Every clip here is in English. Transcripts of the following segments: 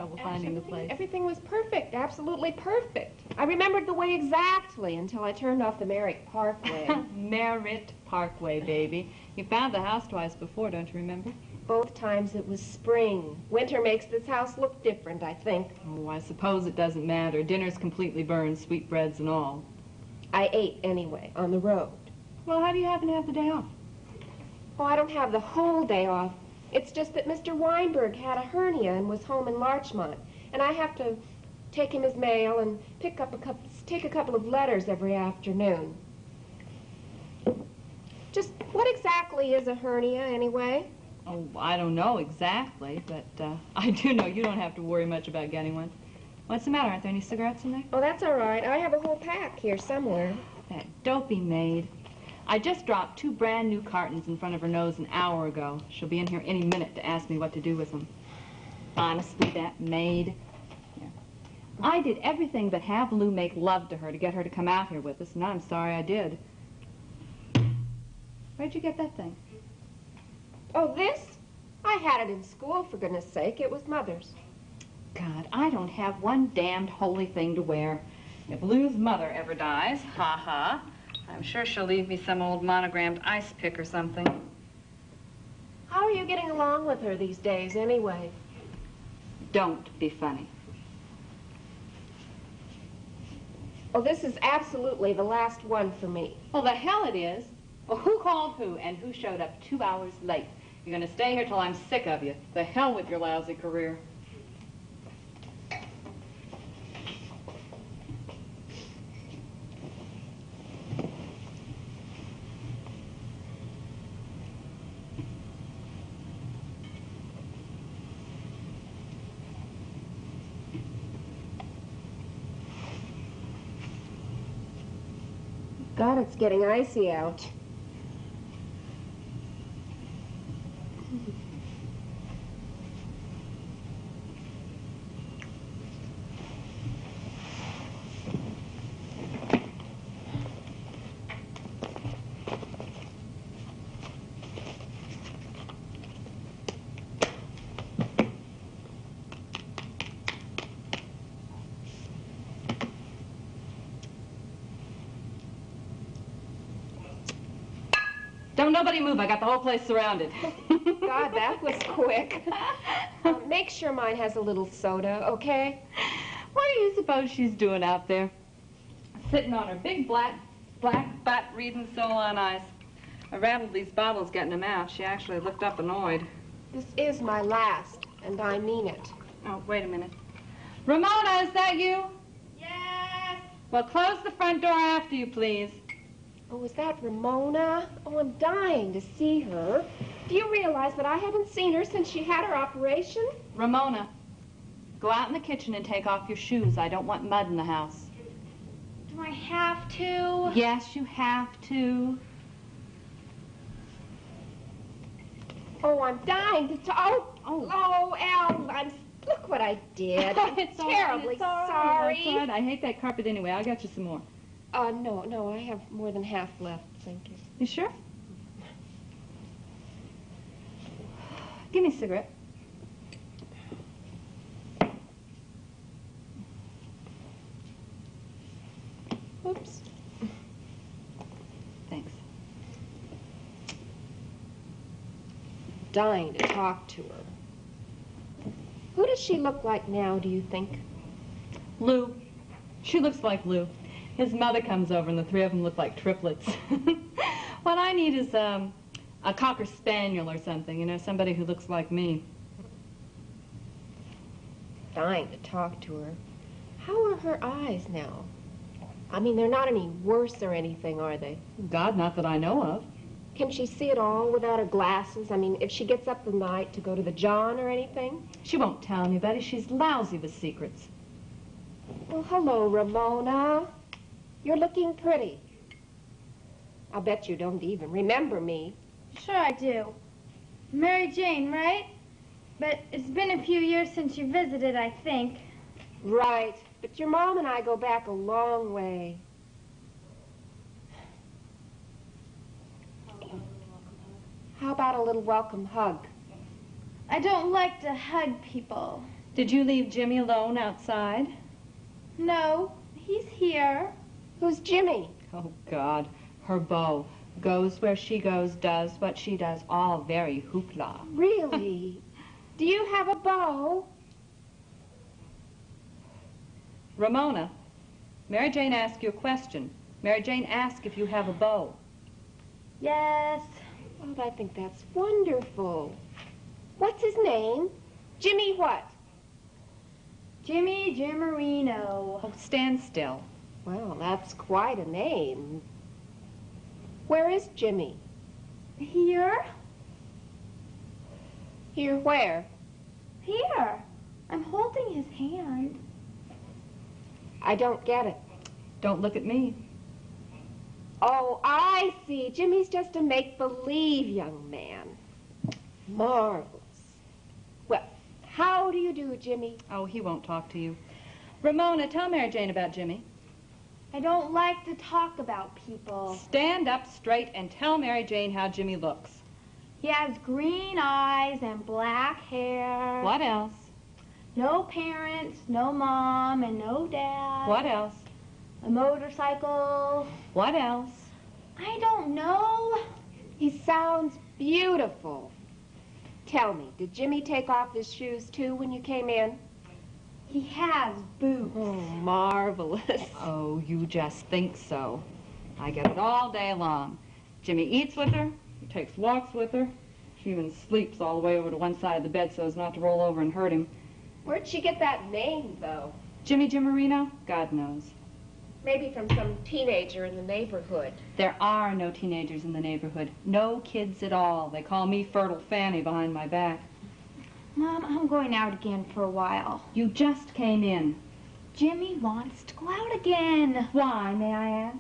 trouble finding the place. Everything was perfect, absolutely perfect. I remembered the way exactly until I turned off the Merritt Parkway. Merritt Parkway, baby. You found the house twice before, don't you remember? Both times it was spring. Winter makes this house look different, I think. Oh, I suppose it doesn't matter. Dinner's completely burned, sweetbreads and all. I ate anyway, on the road. Well, how do you happen to have the day off? Oh, I don't have the whole day off. It's just that Mr. Weinberg had a hernia and was home in Larchmont. And I have to take him his mail and take a couple of letters every afternoon. Just what exactly is a hernia, anyway? Oh, I don't know exactly, but I do know you don't have to worry much about getting one. What's the matter? Aren't there any cigarettes in there? Oh, that's all right. I have a whole pack here somewhere. That dopey maid. I just dropped 2 brand new cartons in front of her nose an hour ago. She'll be in here any minute to ask me what to do with them. Honestly, that maid. Yeah. I did everything but have Lou make love to her to get her to come out here with us, and I'm sorry I did. Where'd you get that thing? Oh, this? I had it in school, for goodness sake. It was Mother's. God, I don't have one damned holy thing to wear. If Lou's mother ever dies, ha-ha, I'm sure she'll leave me some old monogrammed ice pick or something. How are you getting along with her these days, anyway? Don't be funny. Oh, this is absolutely the last one for me. Well, the hell it is. Well, who called who and who showed up 2 hours late? You're going to stay here till I'm sick of you. The hell with your lousy career. God, it's getting icy out. Don't nobody move. I got the whole place surrounded. God, that was quick. Make sure mine has a little soda, okay? What do you suppose she's doing out there? Sitting on her big black butt reading Soul on Ice. I rattled these bottles getting them out. She actually looked up annoyed. This is my last, and I mean it. Oh, wait a minute. Ramona, is that you? Yes! Well, close the front door after you, please. Oh, is that Ramona? Oh, I'm dying to see her. Do you realize that I haven't seen her since she had her operation? Ramona, go out in the kitchen and take off your shoes. I don't want mud in the house. Do I have to? Yes, you have to. Oh, I'm dying to talk. Oh, Al, look what I did. I'm It's terribly all right, sorry. It's all right. I hate that carpet anyway. I'll get you some more. No, I have more than half left, thank you. You sure? Give me a cigarette. Oops. Thanks. Dying to talk to her. Who does she look like now, do you think? Lou. She looks like Lou. His mother comes over and the 3 of them look like triplets. What I need is a Cocker Spaniel or something, you know, somebody who looks like me. Dying to talk to her. How are her eyes now? I mean, they're not any worse or anything, are they? God, not that I know of. Can she see at all without her glasses? I mean, if she gets up at night to go to the John or anything? She won't tell anybody. She's lousy with secrets. Well, hello, Ramona. You're looking pretty. I'll bet you don't even remember me. Sure I do. Mary Jane, right? But it's been a few years since you visited, I think. Right. But your mom and I go back a long way. How about a little welcome hug? I don't like to hug people. Did you leave Jimmy alone outside? No, he's here. Who's Jimmy? Oh, God. Her beau. Goes where she goes, does what she does. All very hoopla. Really? Do you have a beau? Ramona, Mary Jane asked you a question. Mary Jane asked if you have a beau. Yes. Oh, I think that's wonderful. What's his name? Jimmy what? Jimmy Jimmerino. Oh, stand still. Well, that's quite a name. Where is Jimmy? Here? Here where? Here. I'm holding his hand. I don't get it. Don't look at me. Oh, I see. Jimmy's just a make-believe young man. Marvelous. Well, how do you do, Jimmy? Oh, he won't talk to you. Ramona, tell Mary Jane about Jimmy. I don't like to talk about people. Stand up straight and tell Mary Jane how Jimmy looks. He has green eyes and black hair. What else? No parents, no mom, and no dad. What else? A motorcycle. What else? I don't know. He sounds beautiful. Tell me, did Jimmy take off his shoes too when you came in? He has boots. Oh, marvelous. Oh, you just think so. I get it all day long. Jimmy eats with her. He takes walks with her. She even sleeps all the way over to one side of the bed so as not to roll over and hurt him. Where'd she get that name, though? Jimmy Jimmerino? God knows. Maybe from some teenager in the neighborhood. There are no teenagers in the neighborhood. No kids at all. They call me Fertile Fanny behind my back. Mom, I'm going out again for a while. You just came in. Jimmy wants to go out again. Why, may I ask?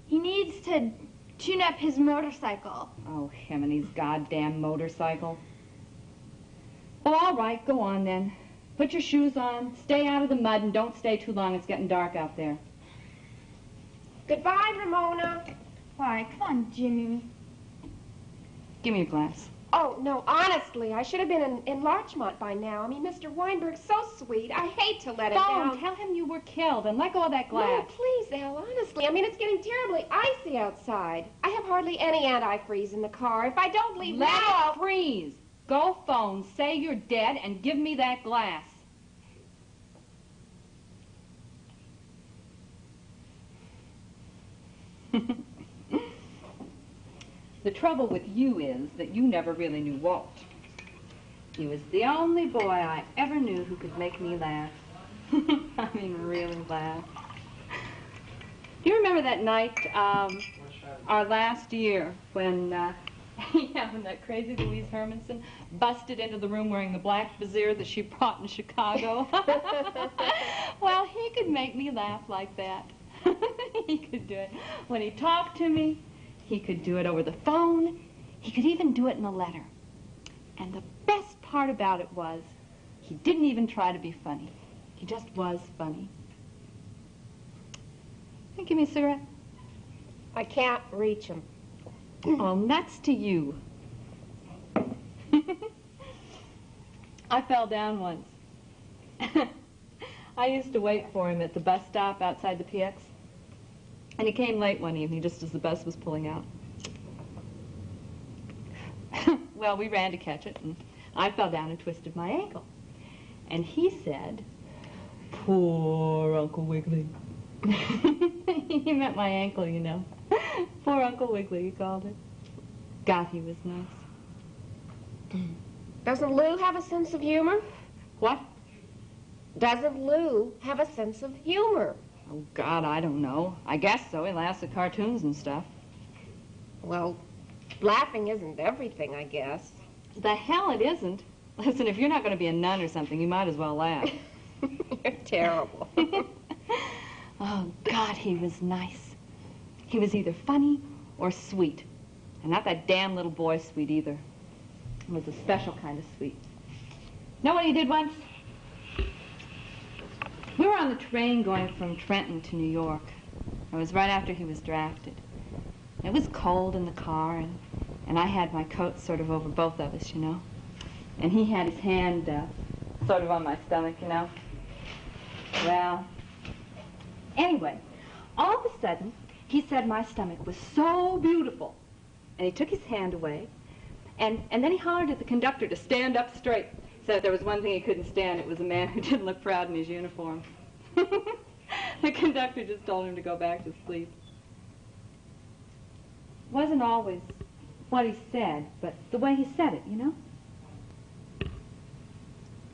He needs to tune up his motorcycle. Oh, him and his goddamn motorcycle. Well, all right, go on then. Put your shoes on, stay out of the mud, and don't stay too long. It's getting dark out there. Goodbye, Ramona. Why, come on, Jimmy. Give me a glass. Oh, no, honestly, I should have been in Larchmont by now. I mean, Mr. Weinberg's so sweet. I hate to let it down. Tell him you were killed and let go of that No, glass. please, Al, honestly. I mean, it's getting terribly icy outside. I have hardly any antifreeze in the car. If I don't leave Let now, it freeze. Go phone, say you're dead, and give me that glass. The trouble with you is that you never really knew Walt. He was the only boy I ever knew who could make me laugh. I mean, really laugh. Do you remember that night, our last year, when when that crazy Louise Hermanson busted into the room wearing the black brassiere that she brought in Chicago? Well, he could make me laugh like that. He could do it. When he talked to me, he could do it over the phone. He could even do it in a letter. And the best part about it was, he didn't even try to be funny. He just was funny. Hey, give me a cigarette. I can't reach him. Well, that's to you. I fell down once. I used to wait for him at the bus stop outside the PX. And he came late one evening just as the bus was pulling out. Well, we ran to catch it, and I fell down and twisted my ankle. And he said, "Poor Uncle Wiggily." He meant my ankle, you know. Poor Uncle Wiggily, he called it. God, he was nice. Doesn't Lou have a sense of humor? What? Doesn't Lou have a sense of humor? Oh, God, I don't know. I guess so. He laughs at cartoons and stuff. Well, laughing isn't everything, I guess. The hell it isn't. Listen, if you're not going to be a nun or something, you might as well laugh. You're terrible. Oh, God, he was nice. He was either funny or sweet. And not that damn little boy sweet either. It was a special kind of sweet. Know what he did once? We were on the train going from Trenton to New York. It was right after he was drafted. It was cold in the car, and I had my coat sort of over both of us, you know. And he had his hand sort of on my stomach, you know. Well, anyway, all of a sudden, he said my stomach was so beautiful. And he took his hand away, and then he hollered at the conductor to stand up straight. Said if there was one thing he couldn't stand, it was a man who didn't look proud in his uniform. The conductor just told him to go back to sleep. Wasn't always what he said, but the way he said it, you know?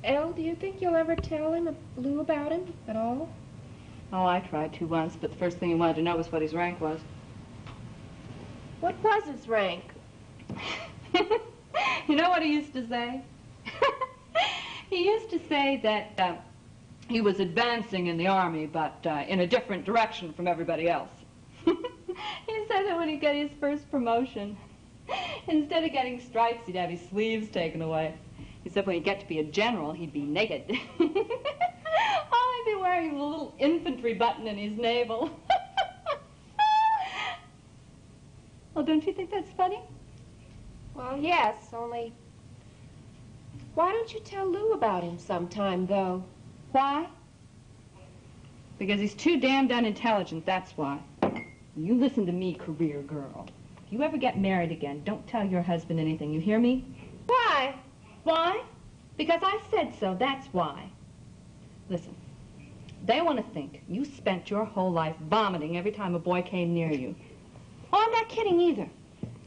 Elle, do you think you'll ever tell Lou about him at all? Oh, I tried to once, but the first thing he wanted to know was what his rank was. What was his rank? You know what he used to say? He used to say that he was advancing in the Army, but in a different direction from everybody else. He said that when he got his first promotion, instead of getting stripes, he'd have his sleeves taken away. He said when he'd get to be a general, he'd be naked. Oh, he'd be wearing a little infantry button in his navel. Well, don't you think that's funny? Well, yes, only... Why don't you tell Lou about him sometime, though? Why? Because he's too damned unintelligent, that's why. You listen to me, career girl. If you ever get married again, don't tell your husband anything, you hear me? Why? Why? Because I said so, that's why. Listen, they want to think you spent your whole life vomiting every time a boy came near you. Oh, I'm not kidding either.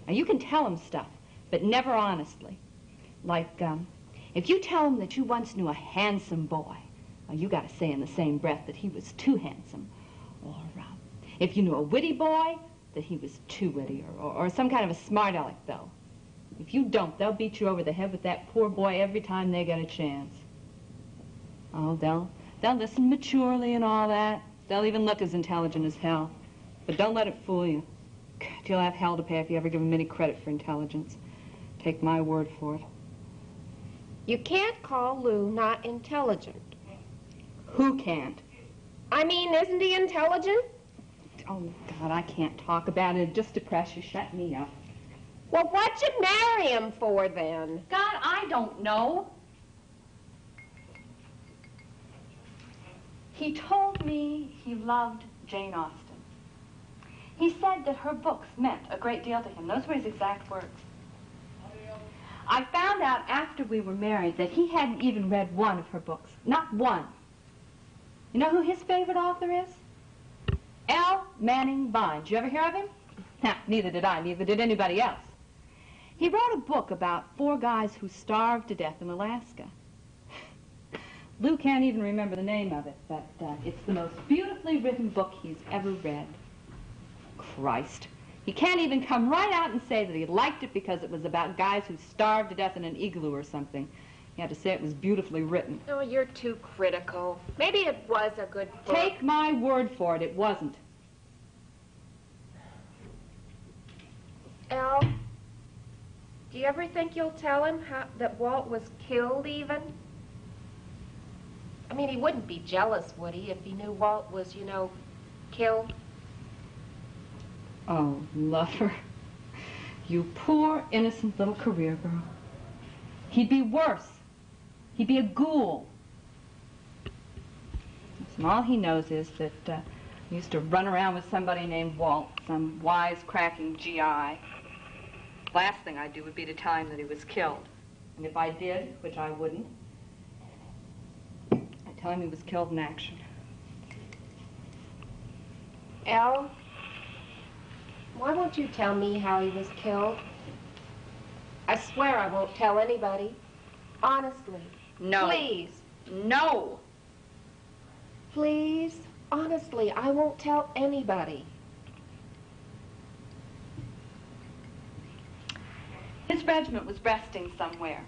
Now, you can tell them stuff, but never honestly. Like, if you tell them that you once knew a handsome boy, you got to say in the same breath that he was too handsome. Or if you knew a witty boy, that he was too witty, or some kind of a smart aleck, though. If you don't, they'll beat you over the head with that poor boy every time they get a chance. Oh, they'll listen maturely and all that. They'll even look as intelligent as hell. But don't let it fool you. God, you'll have hell to pay if you ever give them any credit for intelligence. Take my word for it. You can't call Lou not intelligent. Who can't? I mean, isn't he intelligent? Oh, God, I can't talk about it. It'd just depress you. Shut me up. Well, what'd you marry him for, then? God, I don't know. He told me he loved Jane Austen. He said that her books meant a great deal to him. Those were his exact words. I found out after we were married that he hadn't even read one of her books. Not one. You know who his favorite author is? L. Manning Vines. You ever hear of him? Nah, neither did I. Neither did anybody else. He wrote a book about 4 guys who starved to death in Alaska. Lou can't even remember the name of it, but it's the most beautifully written book he's ever read. Christ. He can't even come right out and say that he liked it because it was about guys who starved to death in an igloo or something. He had to say it was beautifully written. Oh, you're too critical. Maybe it was a good book. Take my word for it, it wasn't. Elle, do you ever think you'll tell him that Walt was killed, even? I mean, he wouldn't be jealous, would he, if he knew Walt was, you know, killed? Oh, lover. You poor, innocent little career girl. He'd be worse. He'd be a ghoul. And all he knows is that he used to run around with somebody named Walt, some wise-cracking GI. Last thing I'd do would be to tell him that he was killed. And if I did, which I wouldn't, I'd tell him he was killed in action. Elle, why won't you tell me how he was killed? I swear I won't tell anybody. Honestly. No. Please. No. Please. Honestly, I won't tell anybody. His regiment was resting somewhere.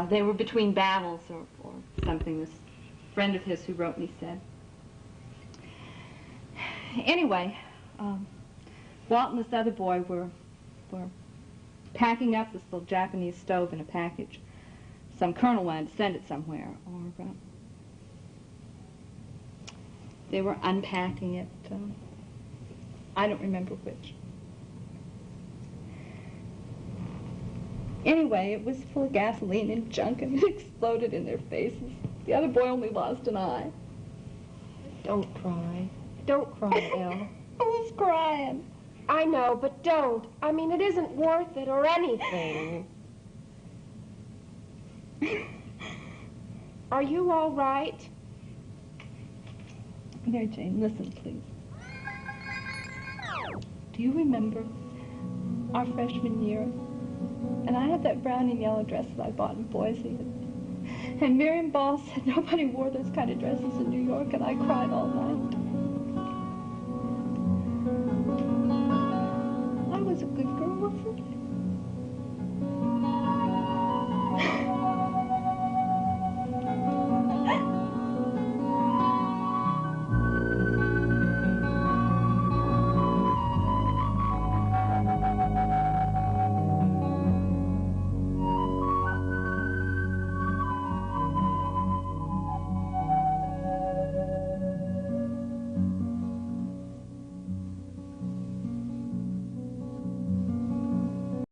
They were between battles or something, this friend of his who wrote me said. Anyway, Walt and this other boy were packing up this little Japanese stove in a package. Some colonel wanted to send it somewhere, or they were unpacking it. I don't remember which. Anyway, it was full of gasoline and junk, and it exploded in their faces. The other boy only lost an eye. Don't cry. Don't cry, Elle. Who's crying? I know, but don't. I mean, it isn't worth it or anything. Are you all right? Mary Jane, listen, please. Do you remember our freshman year? And I had that brown and yellow dress that I bought in Boise. And Miriam Ball said nobody wore those kind of dresses in New York, and I cried all night. I was a good girl, wasn't I?